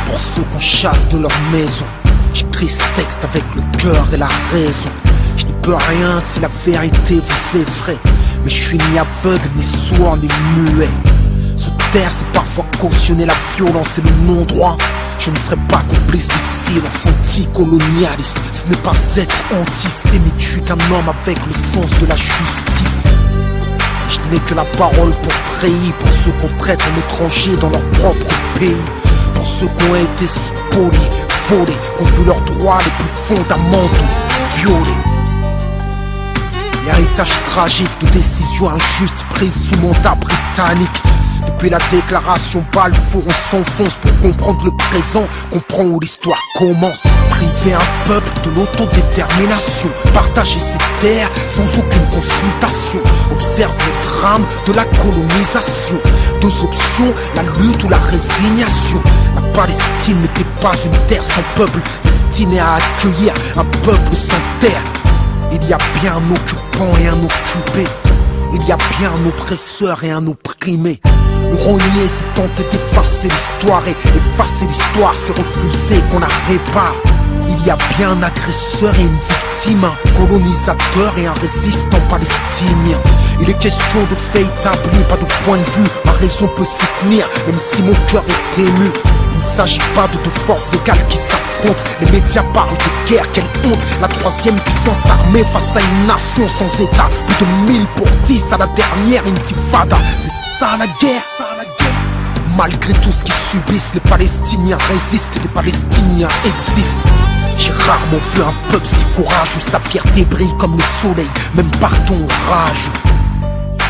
Pour ceux qu'on chasse de leur maison, j'écris ce texte avec le cœur et la raison. Je n'y peux rien si la vérité vous effraie, mais je suis ni aveugle, ni sourd, ni muet. Se taire, c'est parfois cautionner la violence et le non-droit. Je ne serai pas complice du silence anticolonialiste. Ce n'est pas être antisémite, je suis qu'un homme avec le sens de la justice. Je n'ai que la parole pour trahir, pour ceux qu'on traite en étrangers dans leur propre pays, pour ceux qui ont été spoliés, volés, qui ont vu leurs droits les plus fondamentaux violés. L'héritage tragique de décisions injustes prises sous mandat britannique. Depuis la déclaration Balfour, on s'enfonce pour comprendre le présent, comprendre où l'histoire commence. Priver un peuple de l'autodétermination, partager ses terres sans aucune consultation. Observe le drame de la colonisation. Deux options, la lutte ou la résignation. La Palestine n'était pas une terre sans peuple, destinée à accueillir un peuple sans terre. Il y a bien un occupant et un occupé. Il y a bien un oppresseur et un opprimé. Le renier, c'est tenter d'effacer l'histoire, et effacer l'histoire, c'est refuser qu'on la répare. Il y a bien un agresseur et une victime, un colonisateur et un résistant palestinien. Il est question de faits établis, pas de point de vue. Ma raison peut s'y tenir, même si mon cœur est ému. Il ne s'agit pas de deux forces égales qui s'affrontent. Les médias parlent de guerre, quelle honte. La troisième puissance armée face à une nation sans état. Plus de 1000 pour 10 à la dernière intifada. C'est ça la guerre. Malgré tout ce qu'ils subissent, les Palestiniens résistent et les Palestiniens existent. J'ai rarement vu un peuple si courageux. Sa fierté brille comme le soleil, même par ton orage.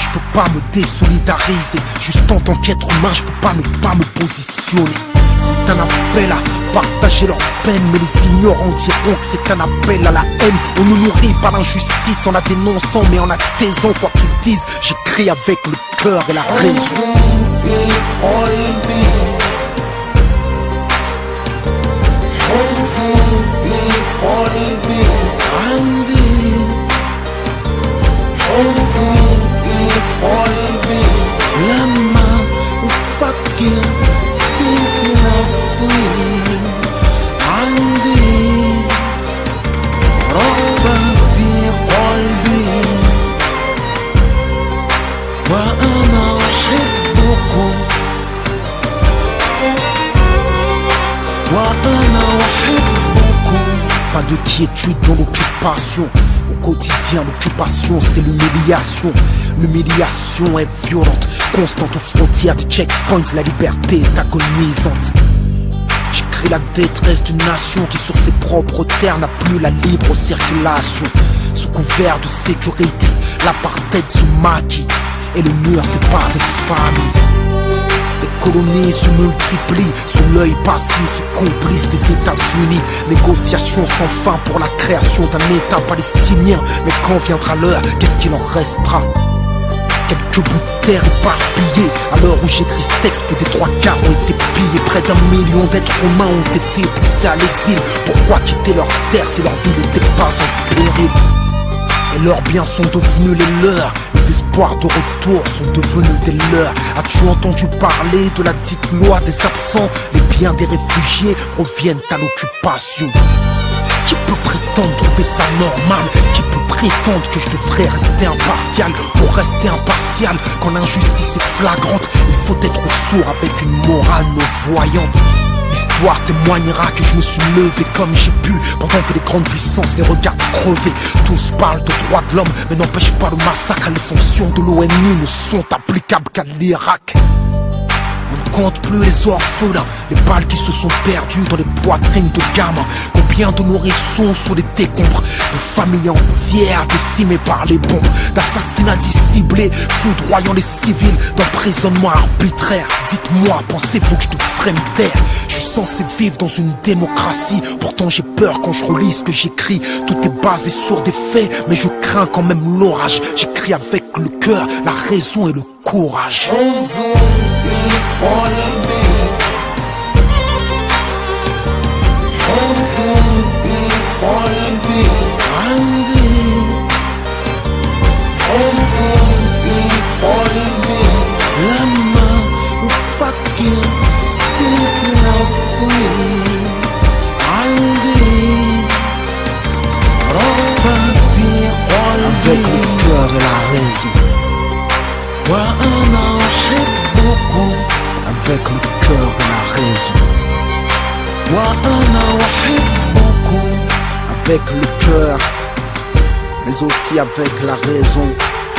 Je peux pas me désolidariser, juste en tant qu'être humain, je peux pas ne pas me positionner. C'est un appel à partager leur peine, mais les ignorants diront que c'est un appel à la haine. On ne nourrit pas l'injustice en la dénonçant, mais en la taisant. Quoi qu'ils disent, j'écris avec le cœur et la raison. Pas de quiétude dans l'occupation. Au quotidien, l'occupation, c'est l'humiliation. L'humiliation est violente, constante aux frontières des checkpoints. La liberté est agonisante. J'écris la détresse d'une nation qui sur ses propres terres n'a plus la libre circulation. Sous couvert de sécurité, l'apartheid se maquille et le mur sépare des familles. Les colonies se multiplient sous l'œil passif et complice des États-Unis. Négociations sans fin pour la création d'un État palestinien. Mais quand viendra l'heure, qu'est-ce qu'il en restera? Quelques bouts de terre éparpillés. À l'heure où j'écris ce texte, plus des 3/4 ont été pillés. Près d'1 million d'êtres humains ont été poussés à l'exil. Pourquoi quitter leur terre si leur vie n'était pas en péril? Et leurs biens sont devenus les leurs. Les espoirs de retour sont devenus des leurs. As-tu entendu parler de la dite loi des absents? Les biens des réfugiés reviennent à l'occupation. Qui peut prétendre trouver ça normal? Qui peut prétendre que je devrais rester impartial? Pour rester impartial, quand l'injustice est flagrante, il faut être sourd avec une morale non-voyante. L'histoire témoignera que je me suis levé comme j'ai pu, pendant que les grandes puissances les regardent crever. Tous parlent de droits de l'homme, mais n'empêche pas le massacre. Les sanctions de l'ONU ne sont applicables qu'à l'Irak. On ne compte plus les orphelins, les balles qui se sont perdues dans les poitrines de gamins. Combien de nourrissons sous les décombres, de familles entières décimées par les bombes, d'assassinats ciblés, foudroyant les civils, d'emprisonnement arbitraire. Dites-moi, pensez-vous que je devrais me taire? Je suis censé vivre dans une démocratie, pourtant j'ai peur quand je relis ce que j'écris. Tout est basé sur des faits, mais je crains quand même l'orage. J'écris avec le cœur, la raison et le courage. عندي حزن في et la raison. وأنا أحبكم avec le cœur et la raison. وأنا أحبكم avec le cœur, mais aussi avec la raison.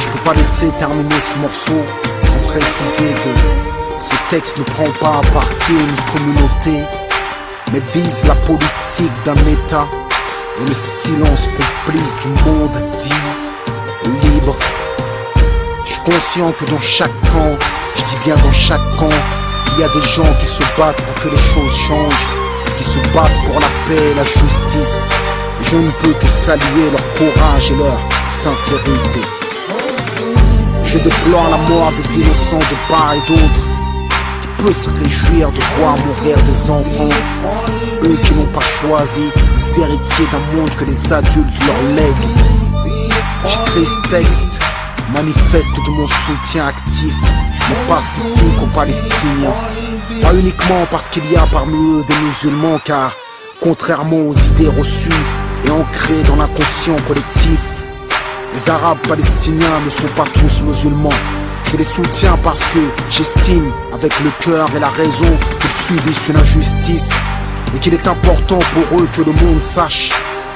Je peux pas laisser terminer ce morceau sans préciser que ce texte ne prend pas à partie une communauté, mais vise la politique d'un État et le silence complice du monde dit libre. Je suis conscient que dans chaque camp, je dis bien dans chaque camp, il y a des gens qui se battent pour que les choses changent, qui se battent pour la paix et la justice. Et je ne peux que saluer leur courage et leur sincérité. Je déplore la mort des innocents de part et d'autre. Qui peut se réjouir de voir mourir des enfants, eux qui n'ont pas choisi les héritiers d'un monde que les adultes leur lèguent. J'écris ce texte, manifeste de mon soutien actif, mais pacifique aux Palestiniens. Pas uniquement parce qu'il y a parmi eux des musulmans, car contrairement aux idées reçues et ancrées dans l'inconscient collectif, les Arabes palestiniens ne sont pas tous musulmans. Je les soutiens parce que j'estime, avec le cœur et la raison, qu'ils subissent une injustice et qu'il est important pour eux que le monde sache,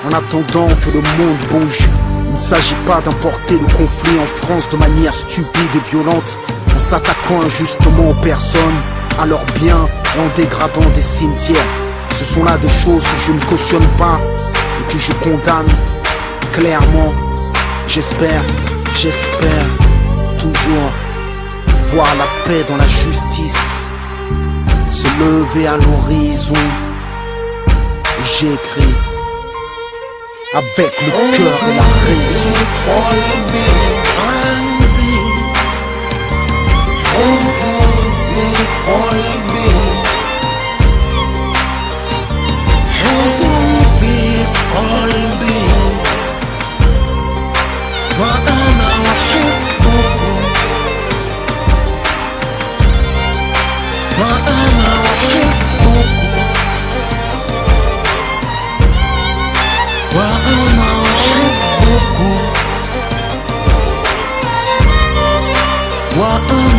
en attendant que le monde bouge. Il ne s'agit pas d'importer le conflit en France de manière stupide et violente, en s'attaquant injustement aux personnes, à leurs biens et en dégradant des cimetières. Ce sont là des choses que je ne cautionne pas et que je condamne clairement. J'espère toujours voir la paix dans la justice se lever à l'horizon. Et j'écris avec le cœur et la raison. وأنا أحبكم وأنا أحبكم وأنا أحبكم وأنا